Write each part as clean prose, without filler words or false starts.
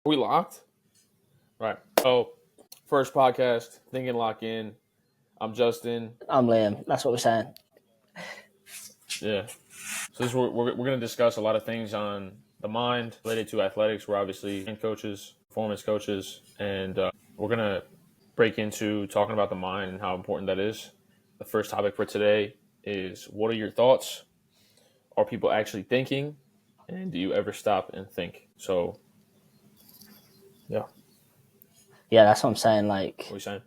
We locked? Right. So, first podcast, Think and Lock In. I'm Justin. I'm Liam. That's what we're saying. Yeah. So, this we're going to discuss a lot of things on the mind related to athletics. We're obviously coaches, performance coaches, and we're going to break into talking about the mind and how important that is. The first topic for today is, what are your thoughts? Are people actually thinking? And do you ever stop and think? So, yeah. Yeah, that's what I'm saying. Like, What are you saying?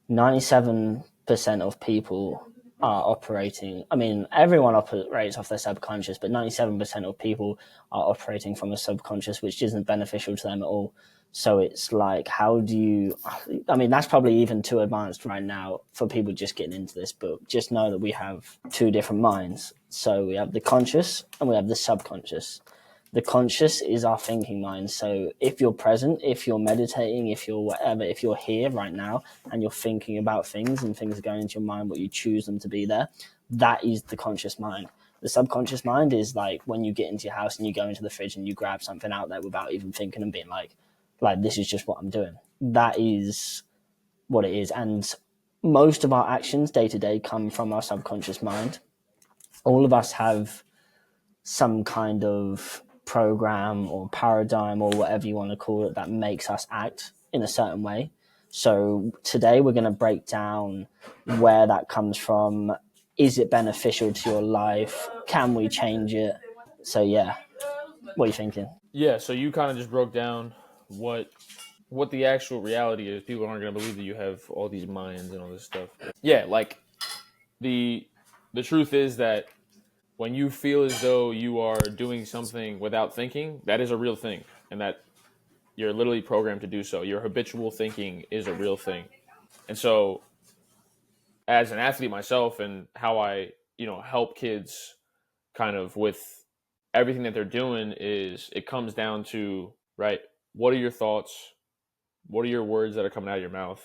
97% of people are operating. I mean, everyone operates off their subconscious, but 97% of people are operating from a subconscious, which isn't beneficial to them at all. So it's like, how do you? I mean, that's probably even too advanced right now for people just getting into this book. Just know that we have two different minds. So we have the conscious and we have the subconscious. The conscious is our thinking mind. So if you're present, if you're meditating, if you're whatever, if you're here right now and you're thinking about things and things are going into your mind, but you choose them to be there, that is the conscious mind. The subconscious mind is like when you get into your house and you go into the fridge and you grab something out there without even thinking and being like, this is just what I'm doing. That is what it is. And most of our actions day to day come from our subconscious mind. All of us have some kind of program or paradigm or whatever you want to call it that makes us act in a certain way. So today we're going to break down where that comes from. Is it beneficial to your life? Can we change it? So yeah, what are you thinking? Yeah, so you kind of just broke down what the actual reality is. People aren't going to believe that you have all these minds and all this stuff. Yeah, like the truth is that when you feel as though you are doing something without thinking, that is a real thing, and that you're literally programmed to do so. Your habitual thinking is a real thing. And so as an athlete myself, and how I, help kids kind of with everything that they're doing, is it comes down to, right, what are your thoughts? What are your words that are coming out of your mouth?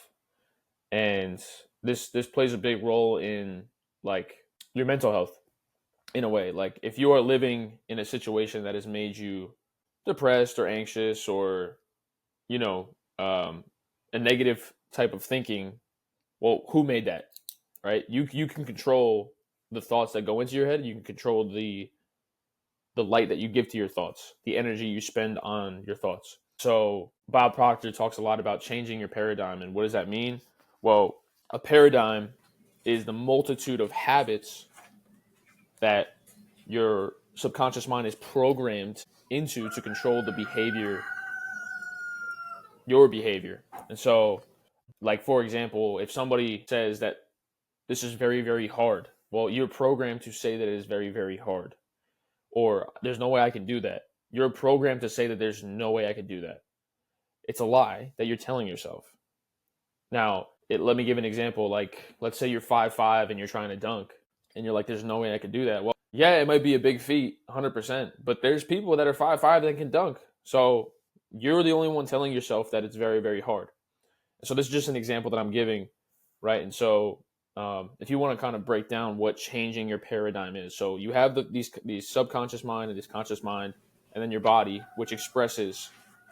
And this plays a big role in, like, your mental health, in a way. Like, if you are living in a situation that has made you depressed or anxious, or you know a negative type of thinking, well, who made that? Right? You can control the thoughts that go into your head. You can control the light that you give to your thoughts, the energy you spend on your thoughts. So Bob Proctor talks a lot about changing your paradigm. And what does that mean? Well, a paradigm is the multitude of habits that your subconscious mind is programmed into to control your behavior. And so, like, for example, if somebody says that this is very, very hard, well, you're programmed to say that it is very, very hard. Or there's no way I can do that. You're programmed to say that there's no way I could do that. It's a lie that you're telling yourself. Now, let me give an example. Like, let's say you're 5'5" and you're trying to dunk, and you're like, there's no way I could do that. Well, yeah, it might be a big feat, 100%, but there's people that are 5'5" that can dunk. So you're the only one telling yourself that it's very, very hard. So this is just an example that I'm giving, right? And so if you want to kind of break down what changing your paradigm is, so you have these subconscious mind and this conscious mind, and then your body, which expresses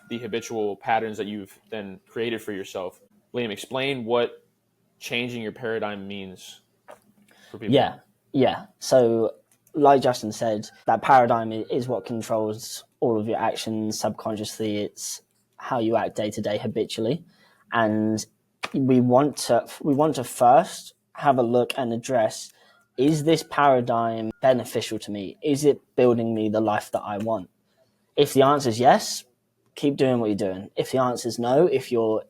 the habitual patterns that you've then created for yourself. Liam, explain what changing your paradigm means for people. Yeah. So like Justin said, that paradigm is what controls all of your actions subconsciously. It's how you act day to day habitually. And we want to first have a look and address, is this paradigm beneficial to me? Is it building me the life that I want? If the answer is yes, keep doing what you're doing. If the answer is no, if you're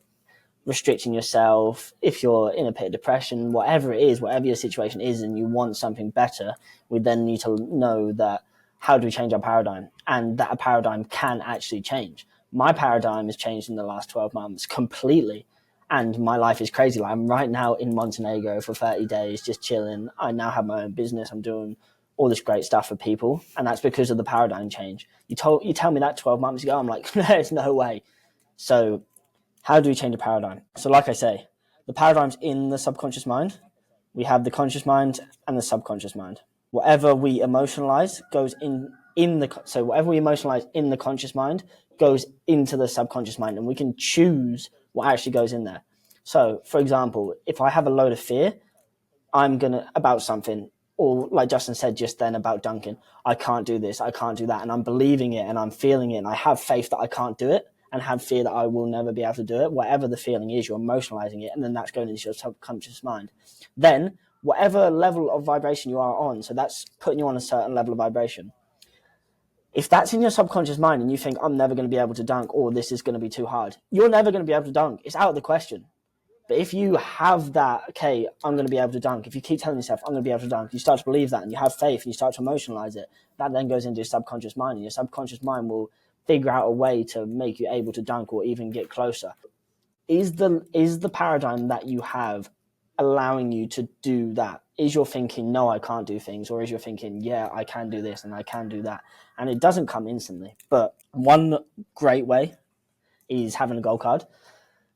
restricting yourself, if you're in a pit of depression, whatever it is, whatever your situation is, and you want something better, we then need to know that, how do we change our paradigm? And that a paradigm can actually change. My paradigm has changed in the last 12 months completely. And my life is crazy. Like, I'm right now in Montenegro for 30 days, just chilling. I now have my own business. I'm doing all this great stuff for people. And that's because of the paradigm change. You tell me that 12 months ago, I'm like, there's no way. So how do we change a paradigm? So like I say, the paradigm's in the subconscious mind. We have the conscious mind and the subconscious mind. Whatever we emotionalize goes in the, so whatever we emotionalize in the conscious mind goes into the subconscious mind, and we can choose what actually goes in there. So, for example, if I have a load of fear, I'm gonna about something, or like Justin said just then about Duncan, I can't do this, I can't do that, and I'm believing it and I'm feeling it, and I have faith that I can't do it, and have fear that I will never be able to do it. Whatever the feeling is, you're emotionalizing it, and then that's going into your subconscious mind. Then, whatever level of vibration you are on, so that's putting you on a certain level of vibration. If that's in your subconscious mind and you think, I'm never going to be able to dunk, or this is going to be too hard, you're never going to be able to dunk. It's out of the question. But if you have that, okay, I'm going to be able to dunk, if you keep telling yourself, I'm going to be able to dunk, you start to believe that and you have faith and you start to emotionalize it, that then goes into your subconscious mind, and your subconscious mind will figure out a way to make you able to dunk or even get closer. Is the paradigm that you have allowing you to do that? Is your thinking, no, I can't do things? Or is your thinking, yeah, I can do this and I can do that? And it doesn't come instantly. But one great way is having a goal card.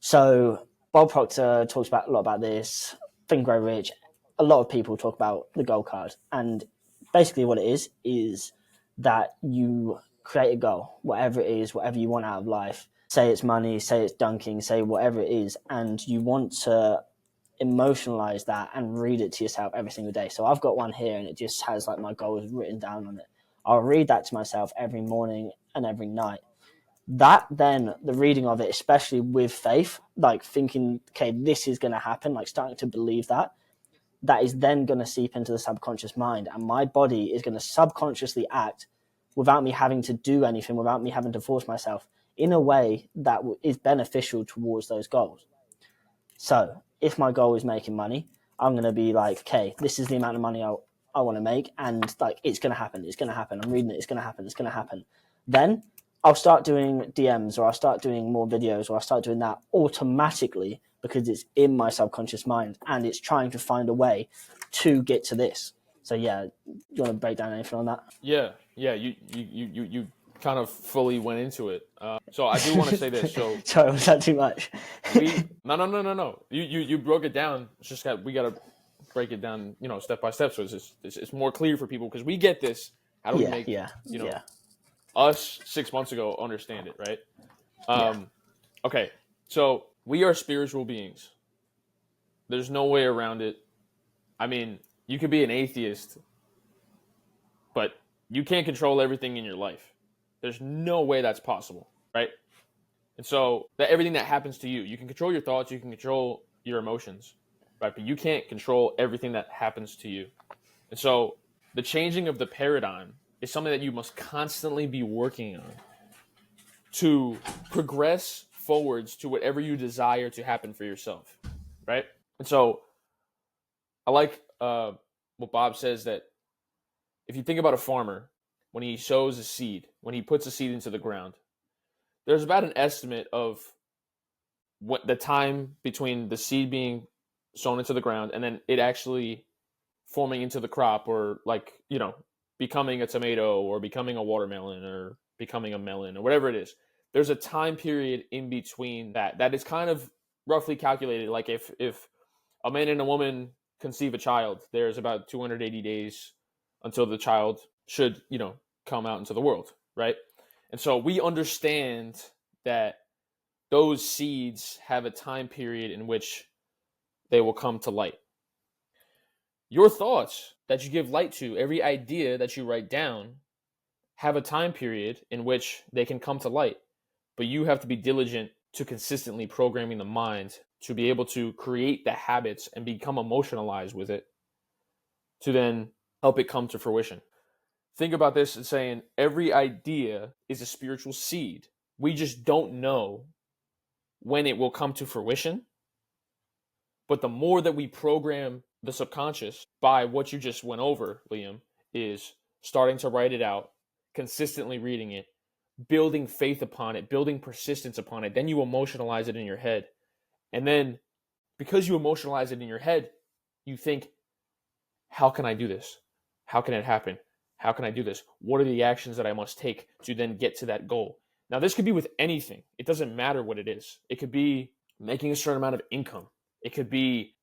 So Bob Proctor talks about a lot about this. Think and Grow Rich. A lot of people talk about the goal card, and basically what it is that you create a goal, whatever it is, whatever you want out of life. Say it's money, say it's dunking, say whatever it is, and you want to emotionalize that and read it to yourself every single day. So I've got one here, and it just has like my goals written down on it. I'll read that to myself every morning and every night. That then the reading of it, especially with faith, like thinking, okay, this is going to happen, like starting to believe that is then going to seep into the subconscious mind, and my body is going to subconsciously act without me having to do anything, without me having to force myself, in a way that is beneficial towards those goals. So if my goal is making money, I'm going to be like, okay, this is the amount of money I want to make, and like it's going to happen. It's going to happen. I'm reading it. It's going to happen. It's going to happen. Then I'll start doing DMs, or I'll start doing more videos, or I'll start doing that automatically because it's in my subconscious mind and it's trying to find a way to get to this. So yeah, you want to break down anything on that? Yeah. You kind of fully went into it. So I do want to say this. So Sorry, was that too much? we no. You broke it down. It's just we got to break it down, step by step, so it's more clear for people, because we get this. How do we Yeah, make yeah, yeah, us 6 months ago understand it, right? yeah, Okay, so we are spiritual beings. There's no way around it. I mean, you could be an atheist, but you can't control everything in your life. There's no way that's possible, right? And so that everything that happens to you can control your thoughts, you can control your emotions, right? But you can't control everything that happens to you. And so the changing of the paradigm is something that you must constantly be working on to progress forwards to whatever you desire to happen for yourself, right? And so I like what Bob says, that if you think about a farmer, when he sows a seed, when he puts a seed into the ground, there's about an estimate of what the time between the seed being sown into the ground and then it actually forming into the crop, or like, becoming a tomato or becoming a watermelon or becoming a melon or whatever it is. There's a time period in between that is kind of roughly calculated. Like if a man and a woman conceive a child, there's about 280 days until the child should, come out into the world, right? And so we understand that those seeds have a time period in which they will come to light. Your thoughts that you give light to, every idea that you write down, have a time period in which they can come to light. But you have to be diligent to consistently programming the mind to be able to create the habits and become emotionalized with it to then help it come to fruition. Think about this and saying every idea is a spiritual seed. We just don't know when it will come to fruition. But the more that we program the subconscious by what you just went over, Liam, is starting to write it out, consistently reading it, building faith upon it, building persistence upon it. Then you emotionalize it in your head. And then because you emotionalize it in your head, you think, how can I do this? How can it happen? How can I do this? What are the actions that I must take to then get to that goal? Now, this could be with anything. It doesn't matter what it is. It could be making a certain amount of income. It could be,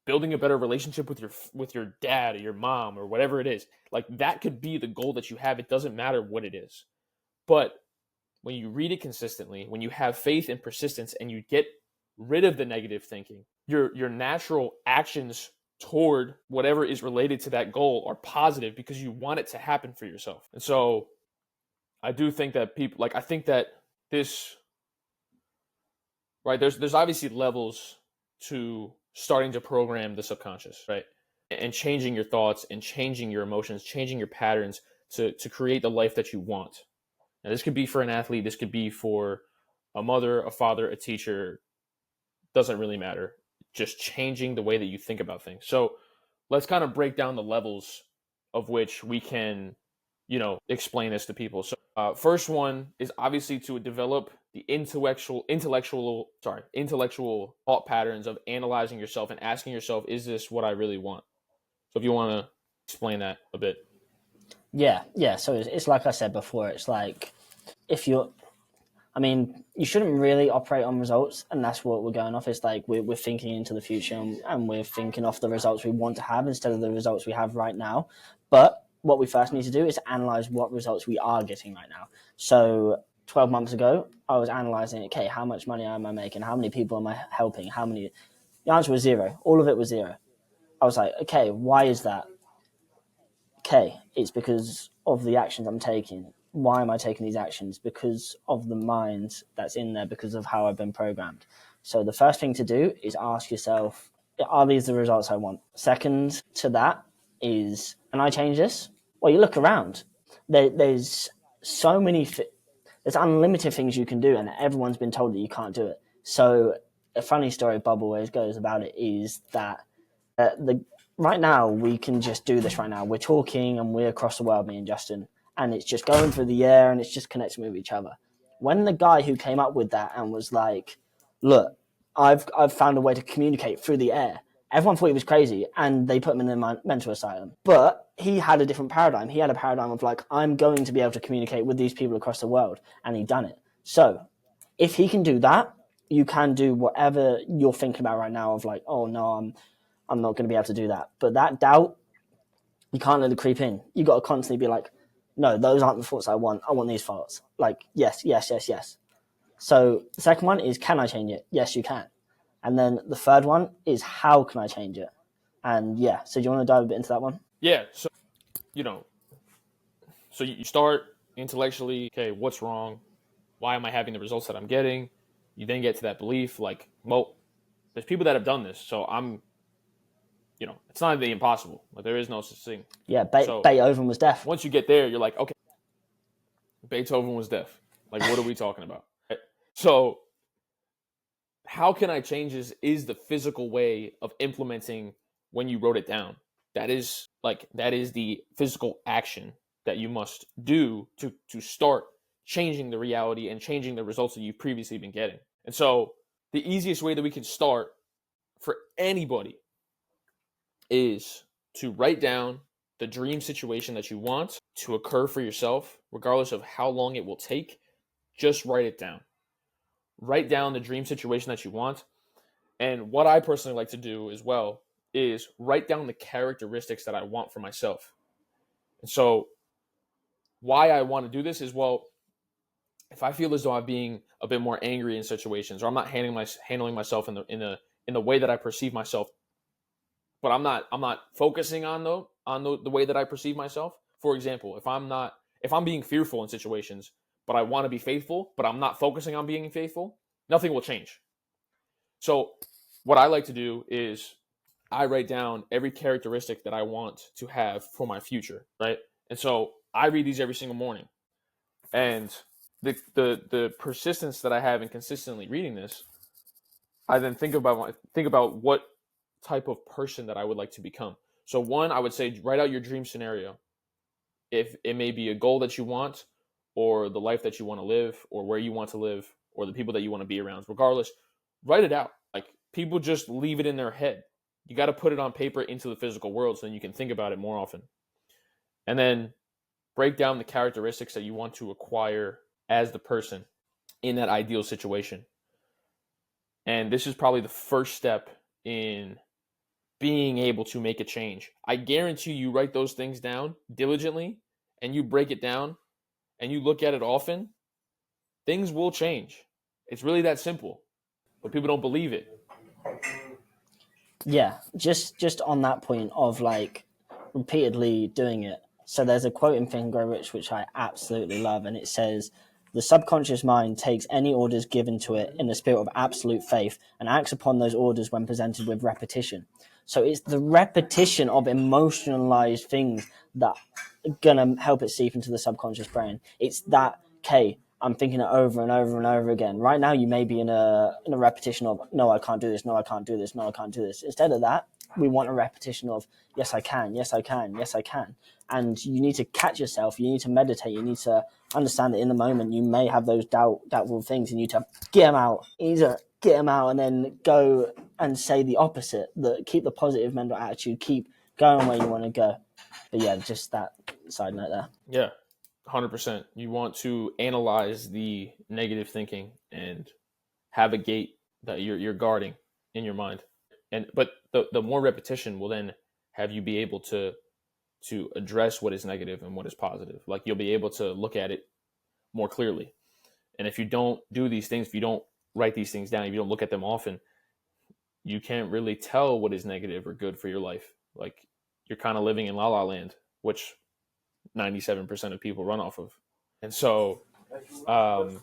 building a better relationship with your dad or your mom or whatever it is. Like that could be the goal that you have. It doesn't matter what it is. But when you read it consistently, when you have faith and persistence and you get rid of the negative thinking, your natural actions toward whatever is related to that goal are positive because you want it to happen for yourself. And so I do think that people, like, I think that this, right, there's obviously levels to starting to program the subconscious, right? And changing your thoughts and changing your emotions, changing your patterns to create the life that you want. Now, this could be for an athlete, this could be for a mother, a father, a teacher, doesn't really matter. Just changing the way that you think about things. So let's kind of break down the levels of which we can, explain this to people. So first one is obviously to develop the intellectual thought patterns of analyzing yourself and asking yourself, is this what I really want? So if you want to explain that a bit. Yeah. So it's like I said before. It's like if you're I mean, you shouldn't really operate on results, and that's what we're going off. It's like we're thinking into the future, and we're thinking off the results we want to have instead of the results we have right now. But what we first need to do is analyze what results we are getting right now. So 12 months ago, I was analyzing, okay, how much money am I making? How many people am I helping? How many? The answer was zero. All of it was zero. I was like, okay, why is that? Okay, it's because of the actions I'm taking. Why am I taking these actions? Because of the mind that's in there, because of how I've been programmed. So the first thing to do is ask yourself, are these the results I want? Second to that is, can I change this? Well, you look around. There's so many, there's unlimited things you can do, and everyone's been told that you can't do it. So a funny story Bob always goes about it is that the right now we can just do this right now. We're talking and we're across the world, me and Justin, and it's just going through the air and it's just connecting with each other. When the guy who came up with that and was like, "Look, I've found a way to communicate through the air," everyone thought he was crazy and they put him in the mental asylum. But he had a different paradigm. He had a paradigm of like, I'm going to be able to communicate with these people across the world, and he done it. So if he can do that, you can do whatever you're thinking about right now of like, oh no, I'm not going to be able to do that. But that doubt, you can't let it creep in. You got to constantly be like, no, those aren't the thoughts I want. I want these thoughts. Like, yes, yes, yes, yes. So the second one is, can I change it? Yes, you can. And then the third one is, how can I change it? And yeah, so do you want to dive a bit into that one? Yeah. So, you know, so you start intellectually, okay, what's wrong? Why am I having the results that I'm getting? You then get to that belief, like, well, there's people that have done this, so it's not the impossible. Like, there is no such thing. Yeah, So Beethoven was deaf. once you get there, you're like, okay, Beethoven was deaf. Like, what are we talking about? So how can I change this is the physical way of implementing when you wrote it down. That is the physical action that you must do to start changing the reality and changing the results that you've previously been getting. And so the easiest way that we can start for anybody is to write down the dream situation that you want to occur for yourself, regardless of how long it will take. Just write it down. Write down the dream situation that you want. And what I personally like to do as well is write down the characteristics that I want for myself. And so why I want to do this is, well, if I feel as though I'm being a bit more angry in situations, or I'm not handling myself in the way that I perceive myself, but I'm not focusing on the way that I perceive myself. For example, if I'm being fearful in situations, but I want to be faithful, but I'm not focusing on being faithful, nothing will change. So what I like to do is I write down every characteristic that I want to have for my future, right? And so I read these every single morning. And the persistence that I have in consistently reading this, I then think about what type of person that I would like to become. So one, I would say write out your dream scenario. If it may be a goal that you want, or the life that you want to live, or where you want to live, or the people that you want to be around, regardless, write it out. Like, people just leave it in their head. You got to put it on paper into the physical world so then you can think about it more often. And then break down the characteristics that you want to acquire as the person in that ideal situation. And this is probably the first step in being able to make a change. I guarantee you write those things down diligently and you break it down and you look at it often, things will change. It's really that simple, but people don't believe it. Yeah, just on that point of like repeatedly doing it. So there's a quote in Think and Grow Rich which I absolutely love, and it says, "The subconscious mind takes any orders given to it in the spirit of absolute faith and acts upon those orders when presented with repetition." So it's the repetition of emotionalized things that are gonna help it seep into the subconscious brain. It's that, okay, I'm thinking it over and over and over again. Right now, you may be in a repetition of no, I can't do this, no, I can't do this, no, I can't do this. Instead of that, we want a repetition of yes, I can, yes, I can, yes, I can. And you need to catch yourself. You need to meditate. You need to understand that in the moment you may have those doubtful things. You need to get them out. You need to get them out, and then go and say the opposite. Keep the positive mental attitude. Keep going where you want to go. But yeah, just that side note there. Yeah, 100%. You want to analyze the negative thinking and have a gate that you're guarding in your mind. And but the more repetition will then have you be able to address what is negative and what is positive. Like you'll be able to look at it more clearly. And if you don't do these things, if you don't write these things down, if you don't look at them often, you can't really tell what is negative or good for your life. Like you're kind of living in la la land, which 97% of people run off of. And so, um,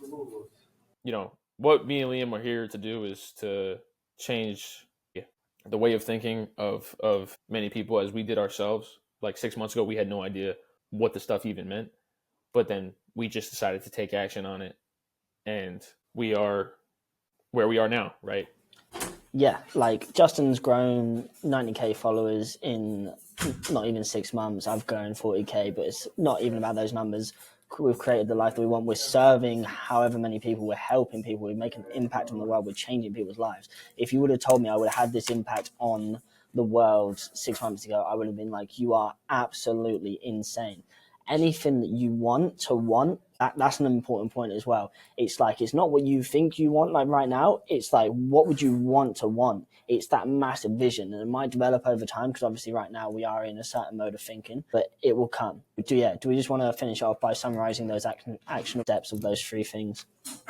what me and Liam are here to do is to change the way of thinking of many people as we did ourselves. Like 6 months ago, we had no idea what the stuff even meant, but then we just decided to take action on it, and we are where we are now, right? Yeah, like Justin's grown 90K followers in not even 6 months. I've grown 40K, but it's not even about those numbers. We've created the life that we want. We're serving however many people. We're helping people. We're making an impact on the world. We're changing people's lives. If you would have told me I would have had this impact on the world 6 months ago, I would have been like, you are absolutely insane. Anything that you want, that's an important point as well. It's like, it's not what you think you want, like right now. It's like, what would you want to want? It's that massive vision, and it might develop over time because obviously right now we are in a certain mode of thinking, but it will come. Do we just want to finish off by summarizing those action steps of those three things?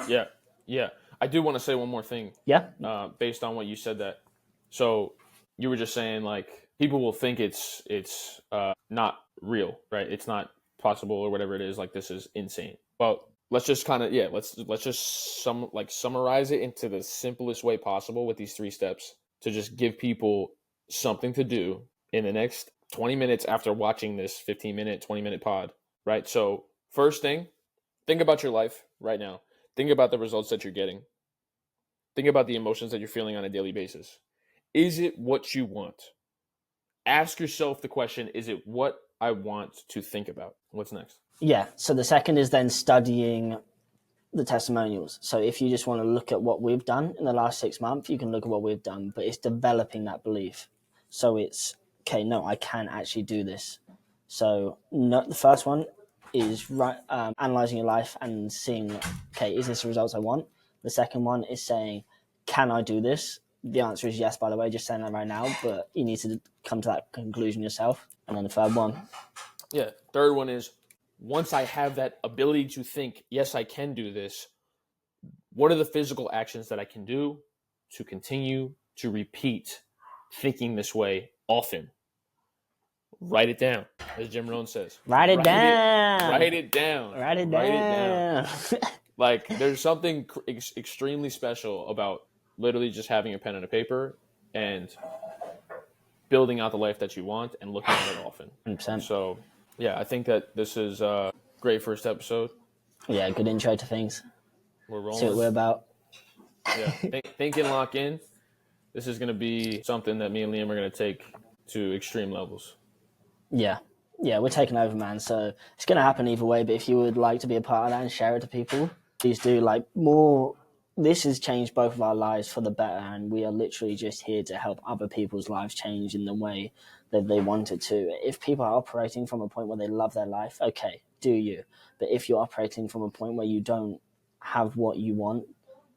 Yeah, yeah. I do want to say one more thing, Yeah. based on what you said. That so you were just saying like people will think it's not real, right? It's not possible or whatever it is. Like this is insane. Well, let's just kind of let's just summarize it into the simplest way possible with these three steps to just give people something to do in the next 20 minutes after watching this 15-minute 20-minute pod, right? So first thing, think about your life right now. Think about the results that you're getting. Think about the emotions that you're feeling on a daily basis. Is it what you want? Ask yourself the question, is it what I want to think about? What's next? Yeah. So the second is then studying the testimonials. So if you just want to look at what we've done in the last 6 months, you can look at what we've done, but it's developing that belief. So it's, okay, no, I can actually do this. So no, the first one is analyzing your life and seeing, okay, is this the results I want? The second one is saying, can I do this? The answer is yes, by the way, just saying that right now, but you need to come to that conclusion yourself. And then the third one. Yeah. Third one is once I have that ability to think, yes, I can do this, what are the physical actions that I can do to continue to repeat thinking this way often? Write it down, as Jim Rohn says. Write it down. Write it down. Write it Write it down. down. Like there's something extremely special about literally just having a pen and a paper and building out the life that you want and looking at it often. 100%. So yeah, I think that this is a great first episode. Yeah, good intro to things. We're See what rolling. we're about. Yeah, think and lock in. This is going to be something that me and Liam are going to take to extreme levels. Yeah. Yeah, we're taking over, man. So it's going to happen either way. But if you would like to be a part of that and share it to people, please do. Like, more, this has changed both of our lives for the better. And we are literally just here to help other people's lives change in the way that they want it to. If people are operating from a point where they love their life, okay, do you. But if you're operating from a point where you don't have what you want,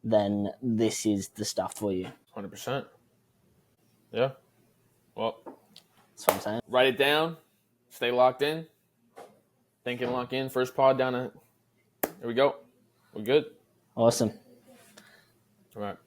then this is the stuff for you. 100%. Yeah. Well, That's what I'm saying. write it down. Stay locked in. Think and lock in. First pod down. Here we go. We're good. Awesome. All right.